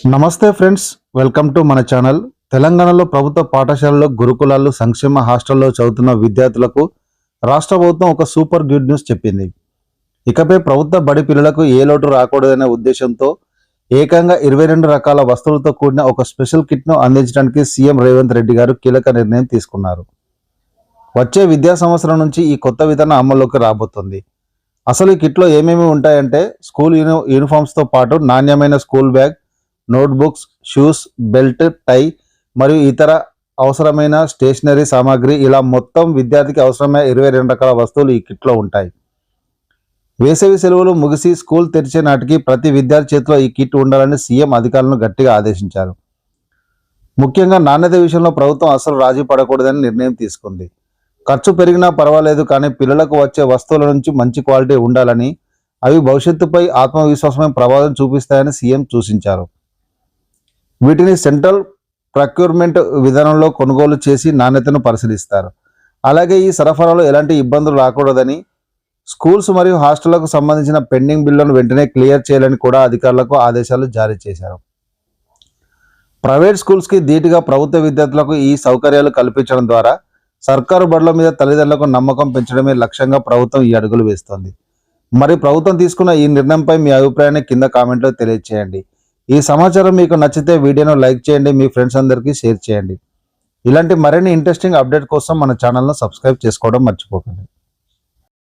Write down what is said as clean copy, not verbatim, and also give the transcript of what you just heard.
నమస్తే friends, welcome to మన channel. తెలంగాణలో ప్రభుత్వ పాఠశాలల్లో, గురుకులాలు, సంక్షేమ హాస్టల్లో చదువుతున్న విద్యార్థులకు రాష్ట్ర ప్రభుత్వం ఒక సూపర్ గుడ్ న్యూస్ చెప్పింది. ఇకపై ప్రభుత్వ బడి పిల్లలకు ఏ లోటు రాకూడదనే ఉద్దేశంతో ఏకంగా 22 రకాల వస్తువులతో కూడిన ఒక స్పెషల్ కిట్ను అందించడానికి సీఎం రేవంత్ రెడ్డి గారు కీలక నిర్ణయం తీసుకున్నారు. వచ్చే విద్యా సంవత్సరం నుంచి ఈ కొత్త విధానం అమల్లోకి రాబోతుంది. అసలు ఈ కిట్లో ఏమేమి ఉంటాయంటే, స్కూల్ యూనిఫామ్స్తో పాటు నాణ్యమైన school bag, notebooks, shoes, belt, tie మరియు ఇతర అవసరమైన స్టేషనరీ సామాగ్రి, ఇలా మొత్తం విద్యార్థికి అవసరమైన 22 రకాల వస్తువులు ఈ కిట్లో ఉంటాయి. వేసవి సెలవులు ముగిసి స్కూల్ తెరిచే నాటికి ప్రతి విద్యార్థి చేతిలో ఈ కిట్ ఉండాలని సీఎం అధికారులను గట్టిగా ఆదేశించారు. ముఖ్యంగా నాణ్యత విషయంలో ప్రభుత్వం అసలు రాజీ పడకూడదని నిర్ణయం తీసుకుంది. ఖర్చు పెరిగినా పర్వాలేదు, కానీ పిల్లలకు వచ్చే వస్తువుల నుంచి మంచి క్వాలిటీ ఉండాలని, అవి భవిష్యత్తుపై ఆత్మవిశ్వాసమైన ప్రభావం చూపిస్తాయని సీఎం సూచించారు. వీటిని సెంట్రల్ ప్రక్యూర్మెంట్ విధానంలో కొనుగోలు చేసి నాణ్యతను పరిశీలిస్తారు. అలాగే ఈ సరఫరాలో ఎలాంటి ఇబ్బందులు రాకూడదని, స్కూల్స్ మరియు హాస్టళ్లకు సంబంధించిన పెండింగ్ బిల్లులను వెంటనే క్లియర్ చేయాలని కూడా అధికారులకు ఆదేశాలు జారీ చేశారు. ప్రైవేట్ స్కూల్స్కి ధీటుగా ప్రభుత్వ విద్యార్థులకు ఈ సౌకర్యాలు కల్పించడం ద్వారా సర్కారు బడుల మీద తల్లిదండ్రులకు నమ్మకం పెంచడమే లక్ష్యంగా ప్రభుత్వం ఈ అడుగులు వేస్తోంది. మరి ప్రభుత్వం తీసుకున్న ఈ నిర్ణయంపై మీ అభిప్రాయాన్ని కింద కామెంట్లో తెలియజేయండి. ఈ సమాచారం మీకు నచ్చితే వీడియోను లైక్ చేయండి, మీ ఫ్రెండ్స్ అందరికీ షేర్ చేయండి. ఇలాంటి మరిన్ని ఇంట్రెస్టింగ్ అప్డేట్ కోసం మన ఛానల్ను సబ్స్క్రైబ్ చేసుకోవడం మర్చిపోకండి.